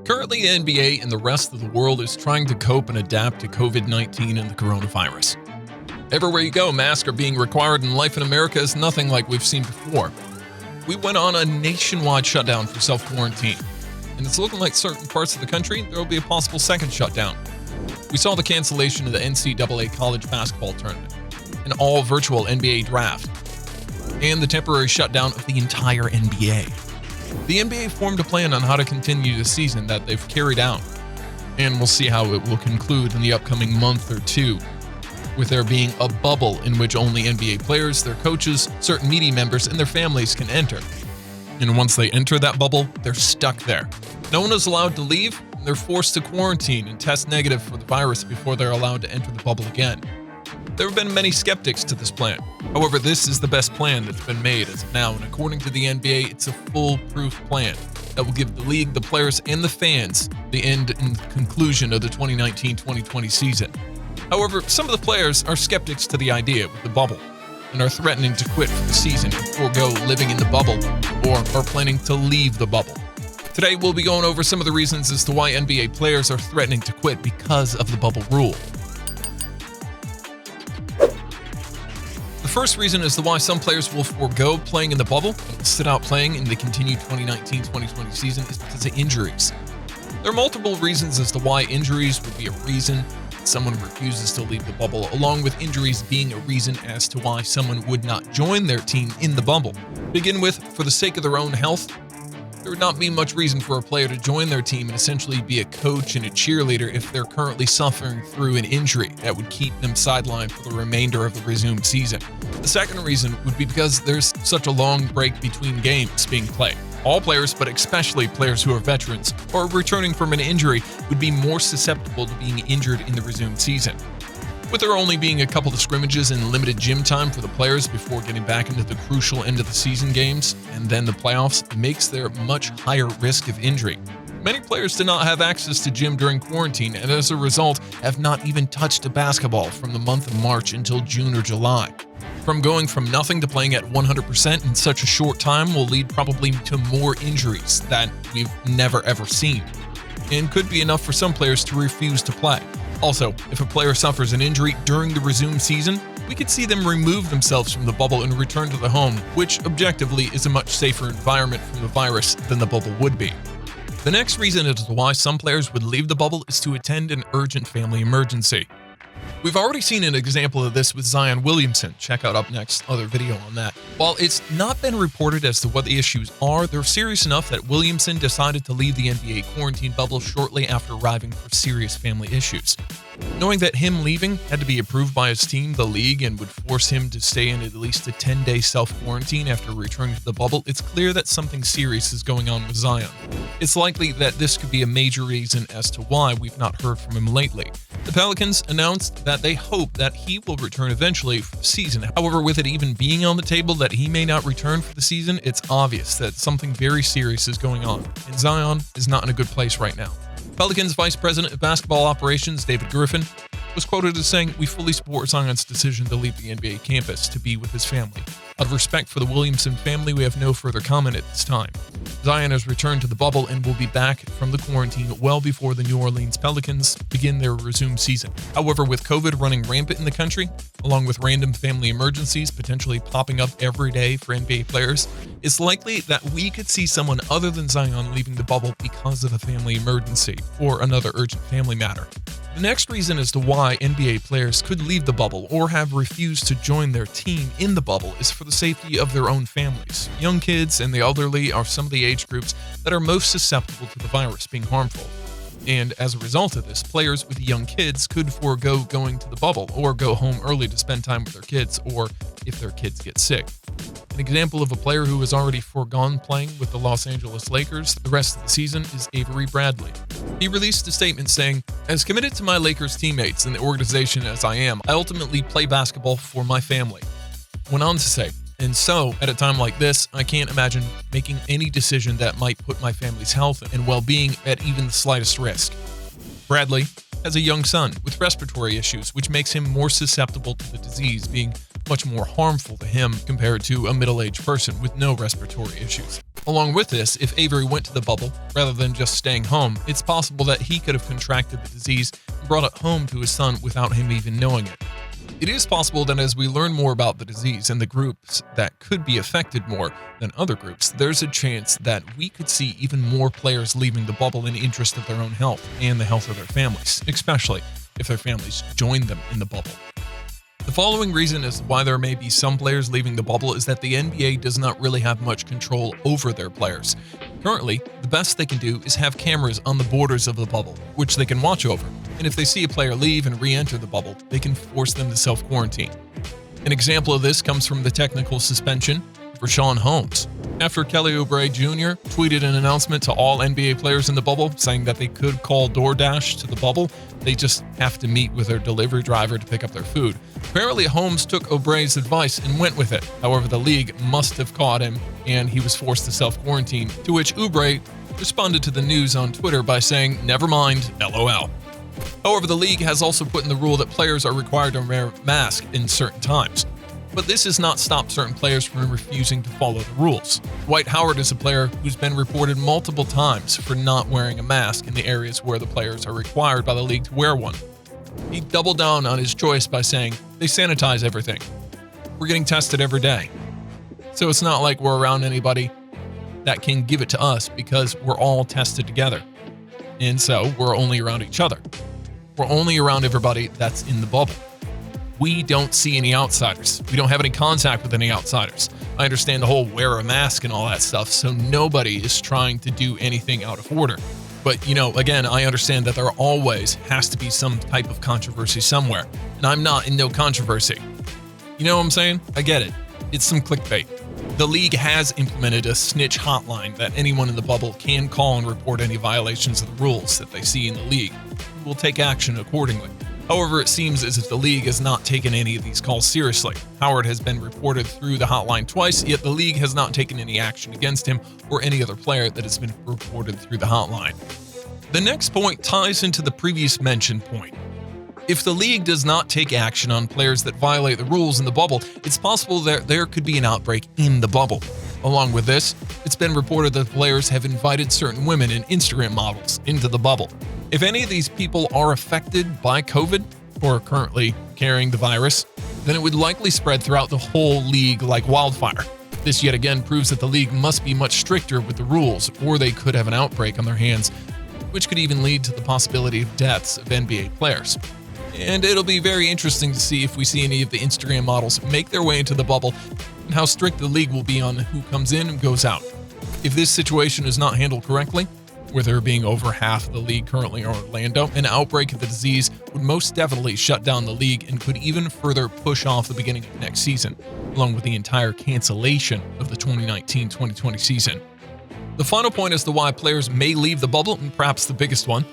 Currently, the NBA and the rest of the world is trying to cope and adapt to COVID-19 and the coronavirus. Everywhere you go, masks are being required, and life in America is nothing like we've seen before. We went on a nationwide shutdown for self-quarantine, and it's looking like certain parts of the country, there will be a possible second shutdown. We saw the cancellation of the NCAA college basketball tournament, an all-virtual NBA draft, and the temporary shutdown of the entire NBA. The NBA formed a plan on how to continue the season that they've carried out, and we'll see how it will conclude in the upcoming month or two, with there being a bubble in which only NBA players, their coaches, certain media members, and their families can enter. And once they enter that bubble, they're stuck there. No one is allowed to leave, and they're forced to quarantine and test negative for the virus before they're allowed to enter the bubble again. There have been many skeptics to this plan. However, this is the best plan that's been made as of now, and according to the NBA, it's a foolproof plan that will give the league, the players, and the fans the end and conclusion of the 2019-2020 season. However, some of the players are skeptics to the idea with the bubble and are threatening to quit for the season and forego living in the bubble, or are planning to leave the bubble. Today, we'll be going over some of the reasons as to why NBA players are threatening to quit because of the bubble rule. The first reason as to why some players will forego playing in the bubble and will sit out playing in the continued 2019-2020 season is because of injuries. There are multiple reasons as to why injuries would be a reason someone refuses to leave the bubble, along with injuries being a reason as to why someone would not join their team in the bubble. To begin with, for the sake of their own health, there would not be much reason for a player to join their team and essentially be a coach and a cheerleader if they're currently suffering through an injury that would keep them sidelined for the remainder of the resumed season. The second reason would be because there's such a long break between games being played. All players, but especially players who are veterans or returning from an injury, would be more susceptible to being injured in the resumed season. With there only being a couple of scrimmages and limited gym time for the players before getting back into the crucial end of the season games and then the playoffs, makes there much higher risk of injury. Many players did not have access to gym during quarantine, and as a result have not even touched a basketball from the month of March until June or July. From going from nothing to playing at 100% in such a short time will lead probably to more injuries that we've never ever seen, and could be enough for some players to refuse to play. Also, if a player suffers an injury during the resumed season, we could see them remove themselves from the bubble and return to the home, which objectively is a much safer environment from the virus than the bubble would be. The next reason as to why some players would leave the bubble is to attend an urgent family emergency. We've already seen an example of this with Zion Williamson. Check out UpNext's other video on that. While it's not been reported as to what the issues are, they're serious enough that Williamson decided to leave the NBA quarantine bubble shortly after arriving for serious family issues. Knowing that him leaving had to be approved by his team, the league, and would force him to stay in at least a 10-day self-quarantine after returning to the bubble, it's clear that something serious is going on with Zion. It's likely that this could be a major reason as to why we've not heard from him lately. The Pelicans announced that they hope that he will return eventually for the season. However, with it even being on the table that he may not return for the season, it's obvious that something very serious is going on, and Zion is not in a good place right now. Pelicans Vice President of Basketball Operations, David Griffin, was quoted as saying, "We fully support Zion's decision to leave the NBA campus to be with his family. Out of respect for the Williamson family, we have no further comment at this time. Zion has returned to the bubble and will be back from the quarantine well before the New Orleans Pelicans begin their resumed season." However, with COVID running rampant in the country, along with random family emergencies potentially popping up every day for NBA players, it's likely that we could see someone other than Zion leaving the bubble because of a family emergency or another urgent family matter. The next reason as to why NBA players could leave the bubble or have refused to join their team in the bubble is for the safety of their own families. Young kids and the elderly are some of the age groups that are most susceptible to the virus being harmful. And as a result of this, players with young kids could forego going to the bubble or go home early to spend time with their kids, or if their kids get sick. An example of a player who has already foregone playing with the Los Angeles Lakers the rest of the season is Avery Bradley. He released a statement saying, "As committed to my Lakers teammates and the organization as I am, I ultimately play basketball for my family." Went on to say, "And so, at a time like this, I can't imagine making any decision that might put my family's health and well-being at even the slightest risk." Bradley has a young son with respiratory issues, which makes him more susceptible to the disease being much more harmful to him compared to a middle-aged person with no respiratory issues. Along with this, if Avery went to the bubble rather than just staying home, it's possible that he could have contracted the disease and brought it home to his son without him even knowing it. It is possible that as we learn more about the disease and the groups that could be affected more than other groups, there's a chance that we could see even more players leaving the bubble in interest of their own health and the health of their families, especially if their families join them in the bubble. The following reason as to why there may be some players leaving the bubble is that the NBA does not really have much control over their players. Currently, the best they can do is have cameras on the borders of the bubble, which they can watch over, and if they see a player leave and re-enter the bubble, they can force them to self-quarantine. An example of this comes from the technical suspension of Richaun Holmes. After Kelly Oubre Jr. tweeted an announcement to all NBA players in the bubble saying that they could call DoorDash to the bubble, they just have to meet with their delivery driver to pick up their food. Apparently, Holmes took Oubre's advice and went with it. However, the league must have caught him, and he was forced to self-quarantine, to which Oubre responded to the news on Twitter by saying, "Never mind, LOL." However, the league has also put in the rule that players are required to wear masks in certain times. But this has not stopped certain players from refusing to follow the rules. Dwight Howard is a player who's been reported multiple times for not wearing a mask in the areas where the players are required by the league to wear one. He doubled down on his choice by saying, "They sanitize everything. We're getting tested every day. So it's not like we're around anybody that can give it to us because we're all tested together. And so we're only around each other. We're only around everybody that's in the bubble. We don't see any outsiders. We don't have any contact with any outsiders." I understand the whole wear a mask and all that stuff, so nobody is trying to do anything out of order. But, again, I understand that there always has to be some type of controversy somewhere, and I'm not in no controversy. You know what I'm saying? I get it. It's some clickbait. The league has implemented a snitch hotline that anyone in the bubble can call and report any violations of the rules that they see in the league. We'll take action accordingly. However, it seems as if the league has not taken any of these calls seriously. Howard has been reported through the hotline twice, yet the league has not taken any action against him or any other player that has been reported through the hotline. The next point ties into the previous mentioned point. If the league does not take action on players that violate the rules in the bubble, it's possible that there could be an outbreak in the bubble. Along with this, it's been reported that players have invited certain women and Instagram models into the bubble. If any of these people are affected by COVID or are currently carrying the virus, then it would likely spread throughout the whole league like wildfire. This yet again proves that the league must be much stricter with the rules, or they could have an outbreak on their hands, which could even lead to the possibility of deaths of NBA players. And it'll be very interesting to see if we see any of the Instagram models make their way into the bubble and how strict the league will be on who comes in and goes out. If this situation is not handled correctly, with there being over half of the league currently in Orlando, an outbreak of the disease would most definitely shut down the league and could even further push off the beginning of next season, along with the entire cancellation of the 2019-2020 season. The final point as to why players may leave the bubble, and perhaps the biggest one,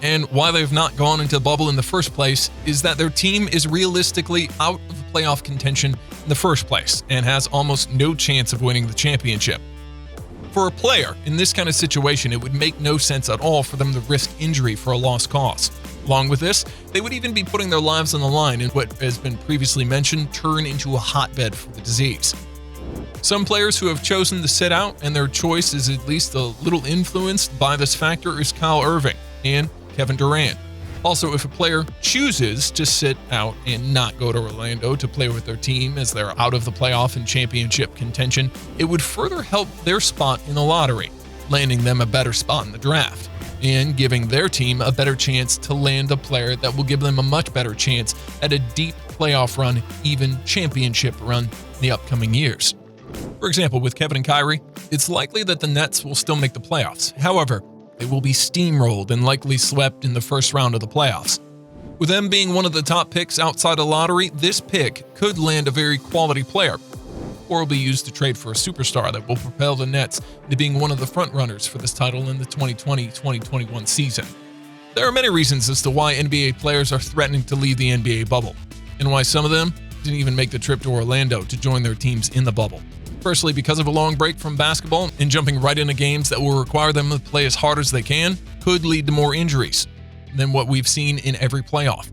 and why they've not gone into the bubble in the first place, is that their team is realistically out of playoff contention in the first place and has almost no chance of winning the championship. For a player in this kind of situation, it would make no sense at all for them to risk injury for a lost cause. Along with this, they would even be putting their lives on the line and what has been previously mentioned, turn into a hotbed for the disease. Some players who have chosen to sit out, and their choice is at least a little influenced by this factor, is Kyle Irving and Kevin Durant. Also, if a player chooses to sit out and not go to Orlando to play with their team as they're out of the playoff and championship contention, it would further help their spot in the lottery, landing them a better spot in the draft, and giving their team a better chance to land a player that will give them a much better chance at a deep playoff run, even championship run in the upcoming years. For example, with Kevin and Kyrie, it's likely that the Nets will still make the playoffs. However, they will be steamrolled and likely swept in the first round of the playoffs. With them being one of the top picks outside of lottery, this pick could land a very quality player, or will be used to trade for a superstar that will propel the Nets into being one of the front runners for this title in the 2020-2021 season. There are many reasons as to why NBA players are threatening to leave the NBA bubble, and why some of them didn't even make the trip to Orlando to join their teams in the bubble. Firstly, because of a long break from basketball and jumping right into games that will require them to play as hard as they can could lead to more injuries than what we've seen in every playoff.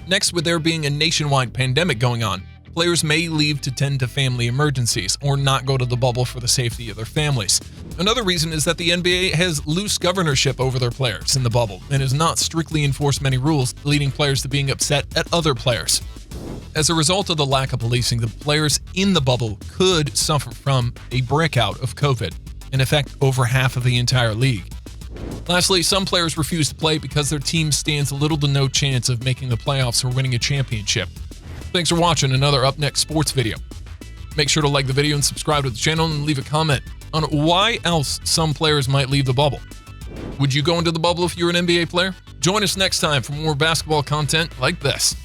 Next, with there being a nationwide pandemic going on, players may leave to tend to family emergencies or not go to the bubble for the safety of their families. Another reason is that the NBA has loose governorship over their players in the bubble and has not strictly enforced many rules, leading players to being upset at other players. As a result of the lack of policing, the players in the bubble could suffer from a breakout of COVID and affect over half of the entire league. Lastly, some players refuse to play because their team stands little to no chance of making the playoffs or winning a championship. Thanks for watching another UpNext Sports video. Make sure to like the video and subscribe to the channel and leave a comment on why else some players might leave the bubble. Would you go into the bubble if you're an NBA player? Join us next time for more basketball content like this.